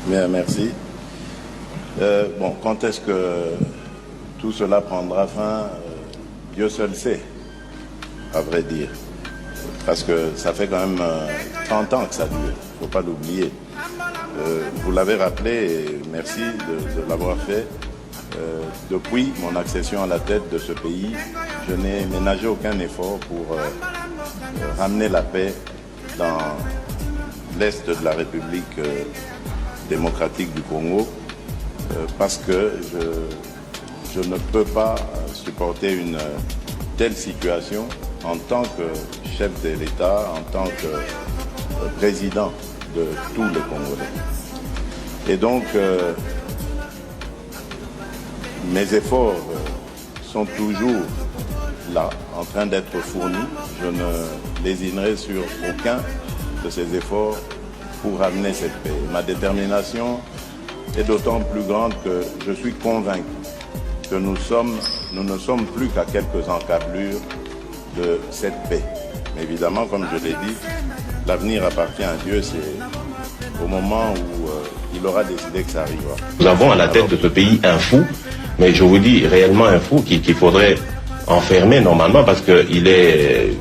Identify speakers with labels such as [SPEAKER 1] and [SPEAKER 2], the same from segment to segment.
[SPEAKER 1] Bien, merci. Bon, quand est-ce que tout cela prendra fin, Dieu seul sait, à vrai dire. Parce que ça fait quand même 30 ans que ça dure, il ne faut pas l'oublier. Vous l'avez rappelé, et merci de l'avoir fait. Depuis mon accession à la tête de ce pays, je n'ai ménagé aucun effort pour ramener la paix dans l'Est de la République démocratique du Congo, parce que je ne peux pas supporter une telle situation en tant que chef de l'État, en tant que président de tous les Congolais. Et donc, mes efforts sont toujours là, en train d'être fournis. Je ne lésinerai sur aucun de ces efforts pour ramener cette paix. Ma détermination est d'autant plus grande que je suis convaincu que nous ne sommes plus qu'à quelques encablures de cette paix. Mais évidemment, comme je l'ai dit, l'avenir appartient à Dieu. C'est au moment où il aura décidé que ça arrivera.
[SPEAKER 2] Nous avons à la tête de ce pays un fou, mais je vous dis réellement un fou qu'il faudrait enfermer normalement, parce qu'il est...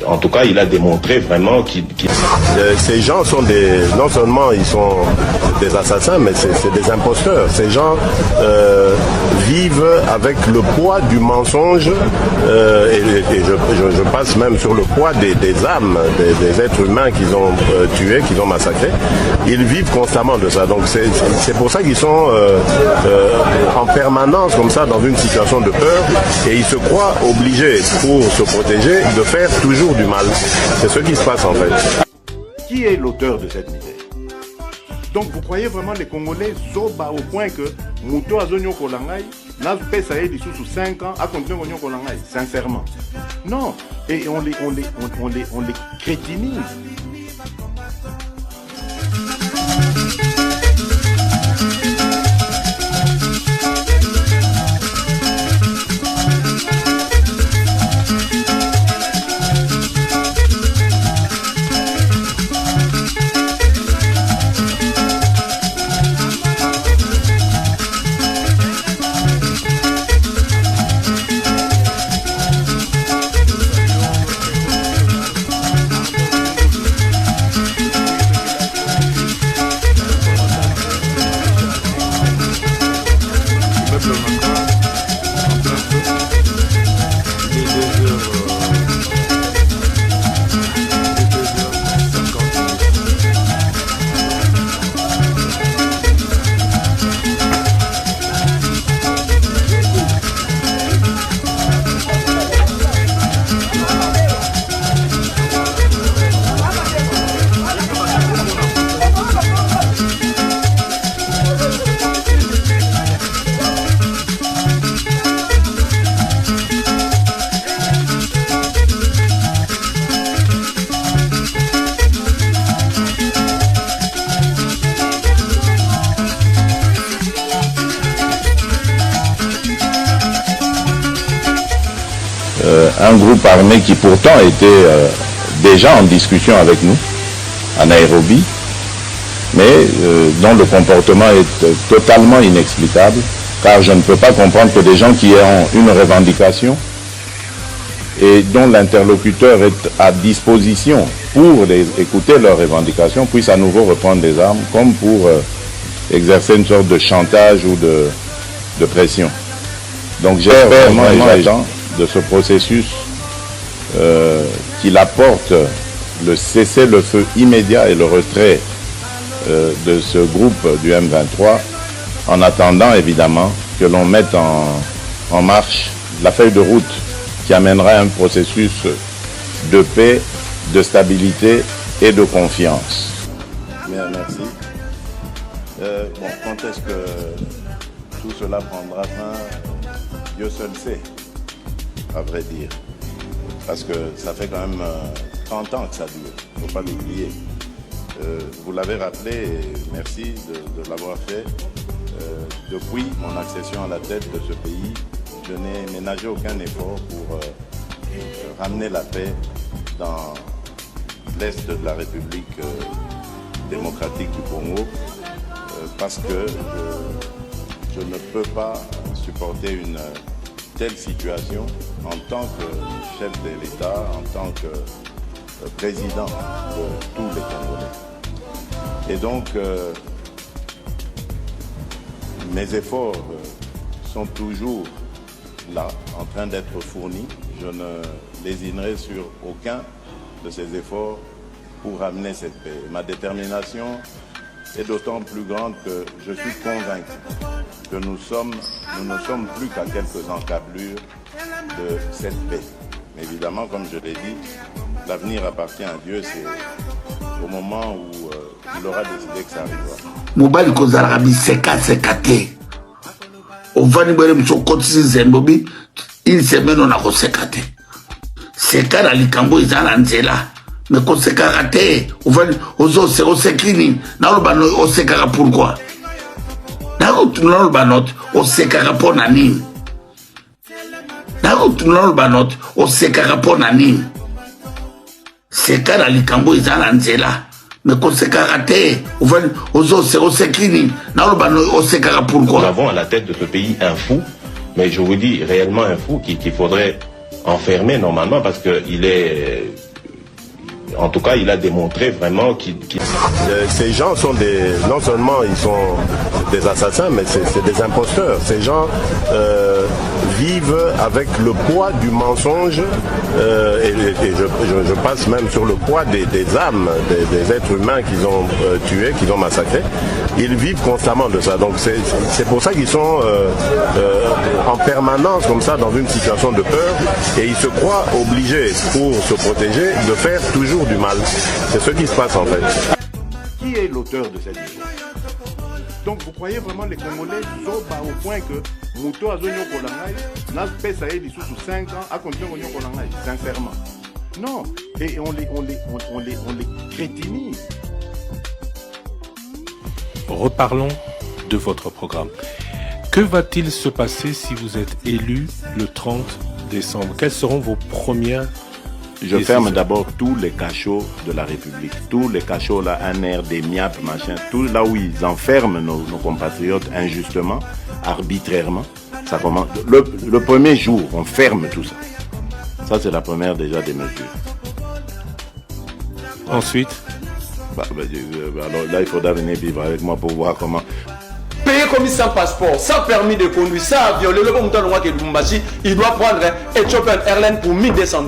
[SPEAKER 2] En tout cas, il a démontré vraiment qu'il...
[SPEAKER 3] Ces gens sont non seulement ils sont des assassins, mais c'est des imposteurs. Ces gens vivent avec le poids du mensonge et je passe même sur le poids des âmes, des êtres humains qu'ils ont tués, qu'ils ont massacrés. Ils vivent constamment de ça. Donc c'est pour ça qu'ils sont en permanence comme ça dans une situation de peur, et ils se croient obligés, pour se protéger, de faire toujours du mal. C'est ce qui se passe en fait.
[SPEAKER 4] Qui est l'auteur de cette misère? Donc vous croyez vraiment les Congolais soba au point que Mouto Azonyo Kolangai n'a pas ça sous 5 ans à continuer Konyo Kolangai, sincèrement? Non, et on les crétinise.
[SPEAKER 1] Un groupe armé qui pourtant était déjà en discussion avec nous, à Nairobi, mais dont le comportement est totalement inexplicable, car je ne peux pas comprendre que des gens qui ont une revendication et dont l'interlocuteur est à disposition pour écouter leurs revendications puissent à nouveau reprendre des armes, comme pour exercer une sorte de chantage ou de pression. Donc j'espère vraiment les gens de ce processus qu'il apporte le cessez-le-feu immédiat et le retrait de ce groupe du M23, en attendant évidemment que l'on mette en marche la feuille de route qui amènera un processus de paix, de stabilité et de confiance.
[SPEAKER 4] Bien, merci. Bon, quand est-ce que tout cela prendra fin, Dieu seul sait, à vrai dire. Parce que ça fait quand même 30 ans que ça dure, il ne faut pas l'oublier. Vous l'avez rappelé, et merci de l'avoir fait. Depuis mon accession à la tête de ce pays, je n'ai ménagé aucun effort pour ramener la paix dans l'Est de la République démocratique du Congo,
[SPEAKER 1] parce que je ne peux pas supporter une telle situation en tant que chef de l'État, en tant que président de tous les Congolais. Et donc, mes efforts sont toujours là, en train d'être fournis. Je ne lésinerai sur aucun de ces efforts pour ramener cette paix. Ma détermination est d'autant plus grande que je suis convaincu que nous ne sommes plus qu'à quelques encablures de cette paix. Mais évidemment, comme je l'ai dit, l'avenir appartient à Dieu. C'est au moment où il aura décidé que ça arrivera.
[SPEAKER 5] Mobali kozala biseka sekate. Ovani bwele msokotisi zembobi une semaine on a kosekate. Seka na likambo izana nzela. Mais koseka te. Ovani ozo se osekini. Na lobano oseka pourquoi? Nako tunalo banot oseka pona nini? Nako tunalo banot oseka pona nini? Seka na likambo izana nzela. Mais konsekaka te, ozo sekini, na lobano osekaka pourquoi?
[SPEAKER 2] Nous avons à la tête de ce pays un fou, mais je vous dis réellement un fou qu'il faudrait enfermer normalement parce que il est, en tout cas, il a démontré vraiment qu'il...
[SPEAKER 3] Ces gens sont non seulement ils sont des assassins, mais c'est des imposteurs. Ces gens vivent avec le poids du mensonge et je passe même sur le poids des âmes, des êtres humains qu'ils ont tués, qu'ils ont massacrés. Ils vivent constamment de ça. Donc c'est pour ça qu'ils sont en permanence comme ça dans une situation de peur et ils se croient obligés pour se protéger de faire toujours du mal. C'est ce qui se passe en fait.
[SPEAKER 1] Qui est l'auteur de cette histoire? Donc vous croyez vraiment les Congolais sont au point que Mouto a zonyo kolangai n'a pas ça dit sous 5 ans à continuer zonyo kolangai sincèrement. Non, et on les crétinise.
[SPEAKER 6] Reparlons de votre programme. Que va-t-il se passer si vous êtes élu le 30 décembre? Quelles seront vos premières
[SPEAKER 1] Je ferme d'abord tous les cachots de la République. Tous les cachots là, ANR, des MIAP, machin, tout là où ils enferment nos compatriotes injustement, arbitrairement. Ça commence. Le premier jour, on ferme tout ça. Ça, c'est la première déjà des mesures.
[SPEAKER 6] Ensuite
[SPEAKER 1] alors là, il faudra venir vivre avec moi pour voir comment.
[SPEAKER 7] Payer comme sans passeport, sans permis de conduire, sans violer le montant de Lubumbashi, il doit prendre Ethiopian Airlines pour $1,200.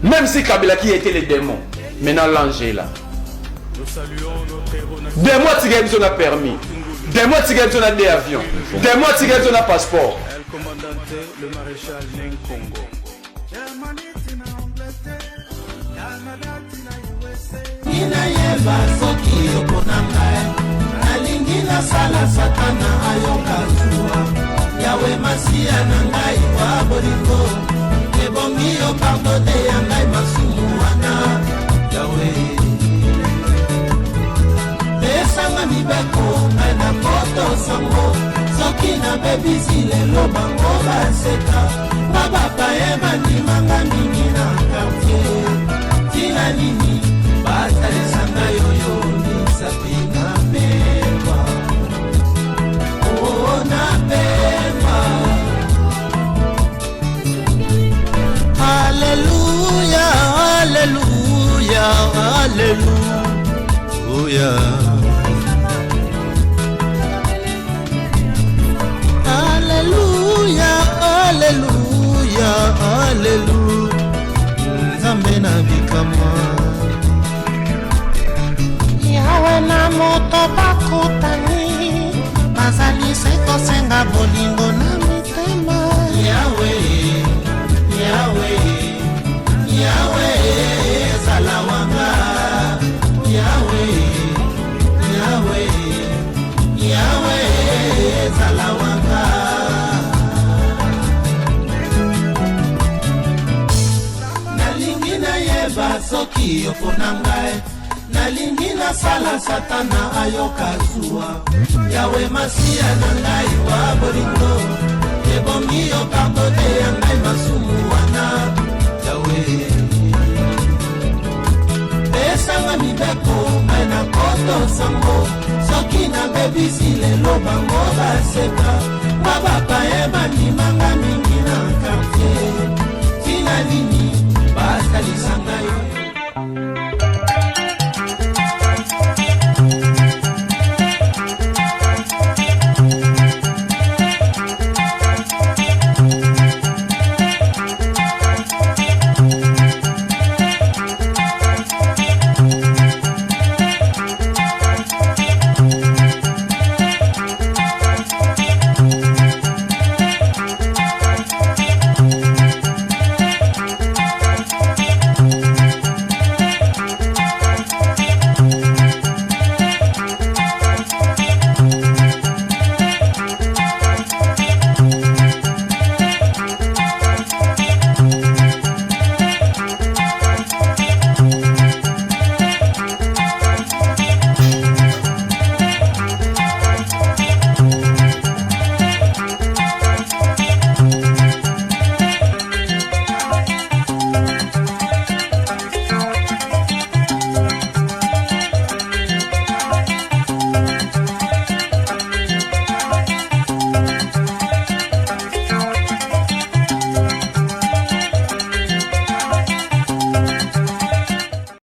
[SPEAKER 7] Même si Kabila qui était les démons, maintenant l'ange est là. Des mois tu gagnes ton permis, des mois tu gagnes ton des avions, des mois tu gagnes ton passeport.
[SPEAKER 8] Le maréchal Nenkongo.
[SPEAKER 9] Inayeba soki yokonanga nalingi nasala satana ayoka zuwa yawe masia na ngai wa bolingo ebongi yo pardone ya ngai masumu wana yawe esanga mibeko ngai na poto sango soki nabebisi lelo bango baseka babapaya bandimanga mingi na quartier tina nini batalisanga yoyo nisapi napema oh napema Alléluia Alléluia Alléluia Alléluia Alléluia Alléluia Nzambe na bikamwa Yawe na moto bakutani bazali seko senga bolingo na mitema Yawe Yawe Yawe salawanga Yawe Yawe Yawe salawanga nalingi na yeba soki yopona ngai nalingi nasala satana ayoka zuwa yawe masia na ngai wa bolingo ebongi yo pardone ya ngai masumu wana yawe esanga mibeko ngai na kosa Augusto Sango soki na bebisi lelo bango baseka mwa bapaye bandimanga mingi na quartier tina nini basalisanga yo